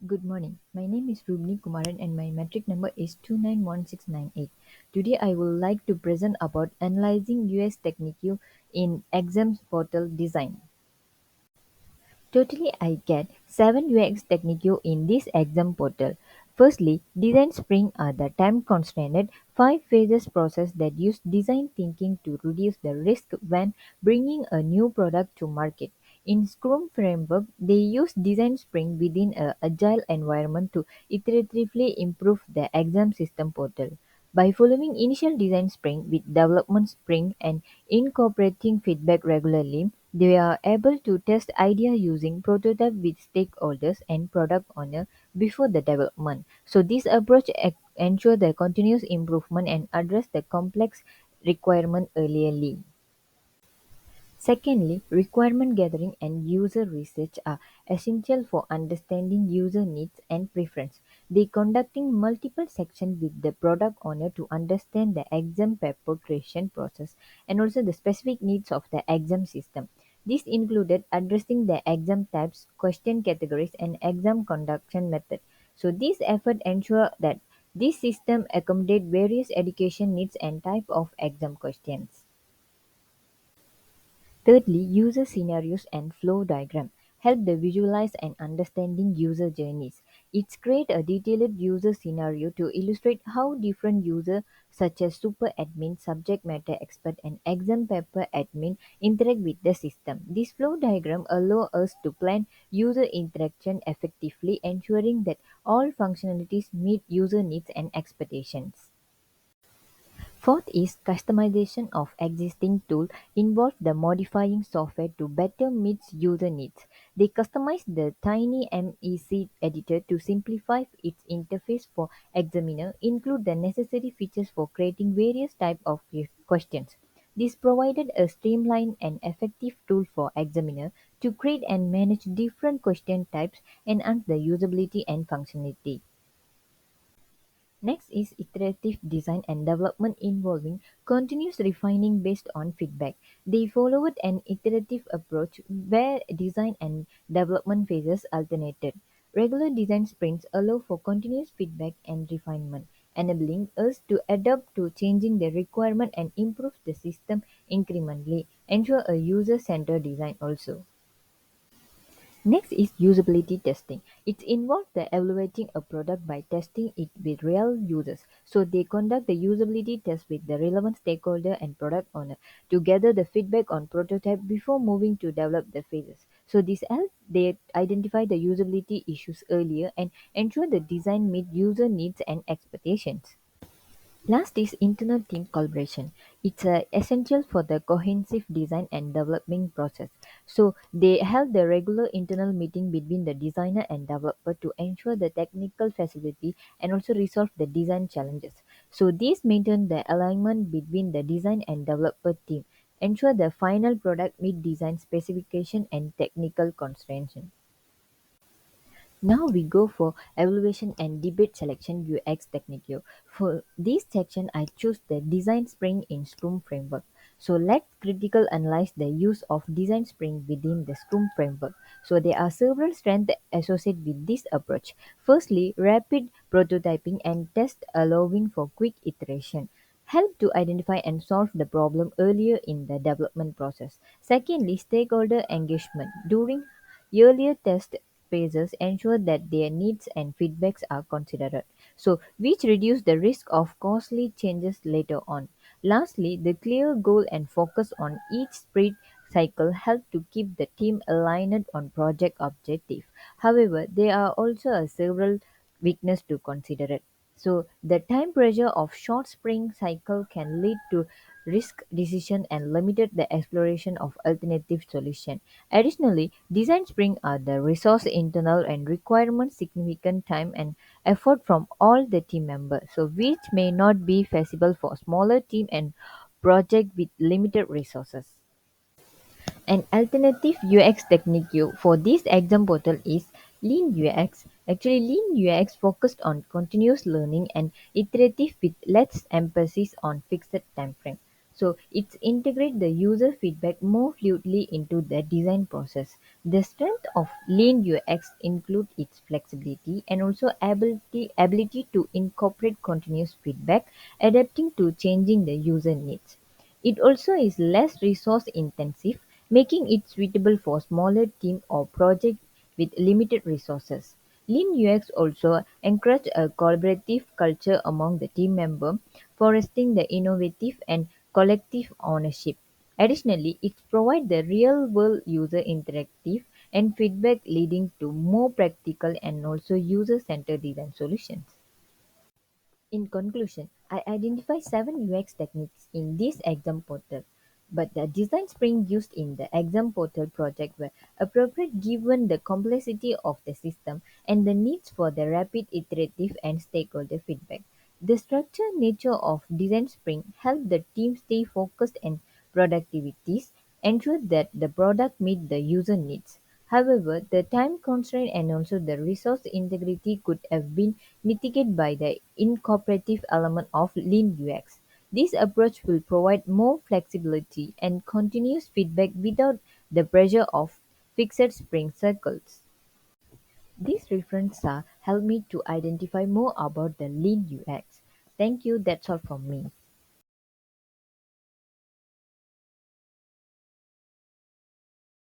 Good morning. My name is Rubni Kumaran and my metric number is 291698. Today I would like to present about analyzing US Technique in exams portal design. Totally I get 7 UX technique in this exam portal. Firstly, design sprint are the time constrained 5 phases process that use design thinking to reduce the risk when bringing a new product to market. In Scrum framework, they use design sprint within a agile environment to iteratively improve the exam system portal. By following initial design sprint with development sprint and incorporating feedback regularly, they are able to test idea using prototype with stakeholders and product owner before the development. So this approach ensure the continuous improvement and address the complex requirement earlierly. Secondly, requirement gathering and user research are essential for understanding user needs and preference. They conducting multiple sections with the product owner to understand the exam paper creation process and also the specific needs of the exam system. This included addressing the exam types, question categories, and exam conduction method. So this effort ensure that this system accommodate various education needs and type of exam questions. Thirdly, user scenarios and flow diagram help the visualize and understanding user journeys. It's create a detailed user scenario to illustrate how different users such as super admin, subject matter expert and exam paper admin interact with the system. This flow diagram allow us to plan user interaction effectively, ensuring that all functionalities meet user needs and expectations. Fourth is customization of existing tool involve the modifying software to better meet user needs. They customize the tiny MEC editor to simplify its interface for examiner, include the necessary features for creating various type of questions. This provided a streamlined and effective tool for examiner to create and manage different question types, enhance the usability and functionality. Next is iterative design and development involving continuous refining based on feedback. They followed an iterative approach where design and development phases alternated. Regular design sprints allow for continuous feedback and refinement, enabling us to adapt to changing the requirement and improve the system incrementally. Ensure a user-centered design also. Next is usability testing. It involves the evaluating a product by testing it with real users. So they conduct the usability test with the relevant stakeholder and product owner to gather the feedback on prototype before moving to develop the phases. So this helps they identify the usability issues earlier and ensure the design meet user needs and expectations. Last is internal team collaboration. It's essential for the cohesive design and development process. So they have the regular internal meeting between the designer and developer to ensure the technical feasibility and also resolve the design challenges. So these maintain the alignment between the design and developer team, ensure the final product meet design specification and technical constraints. Now we go for evaluation and debate selection UX technique. For this section, I choose the design sprint in Scrum framework. So let's critical analyze the use of design sprint within the Scrum framework. So there are several strengths associated with this approach. Firstly, rapid prototyping and test allowing for quick iteration help to identify and solve the problem earlier in the development process. Secondly, stakeholder engagement. During earlier test phases ensure that their needs and feedbacks are considered, so which reduce the risk of costly changes later on. Lastly, the clear goal and focus on each sprint cycle help to keep the team aligned on project objective. However, there are also several weaknesses to consider. So the time pressure of short sprint cycle can lead to risk decision and limited the exploration of alternative solution. Additionally, design sprint are the resource internal and requirement significant time and effort from all the team members, so which may not be feasible for smaller team and project with limited resources. An alternative UX technique for this exam portal is Lean UX. Actually, Lean UX focused on continuous learning and iterative with less emphasis on fixed time frame. So it integrates the user feedback more fluidly into the design process. The strength of Lean UX include its flexibility and also ability to incorporate continuous feedback, adapting to changing the user needs. It also is less resource intensive, making it suitable for smaller team or projects with limited resources. Lean UX also encourages a collaborative culture among the team members, fostering the innovative and collective ownership. Additionally, it provides the real-world user interactive and feedback, leading to more practical and also user-centered design solutions. In conclusion, I identify 7 UX techniques in this exam portal, but the design sprint used in the exam portal project were appropriate given the complexity of the system and the needs for the rapid iterative and stakeholder feedback. The structured nature of design sprint helped the team stay focused and productivities ensure that the product meet the user needs. However, the time constraint and also the resource integrity could have been mitigated by the incorporative element of Lean UX. This approach will provide more flexibility and continuous feedback without the pressure of fixed sprint cycles. These references help me to identify more about the Lean UX. Thank you. That's all from me.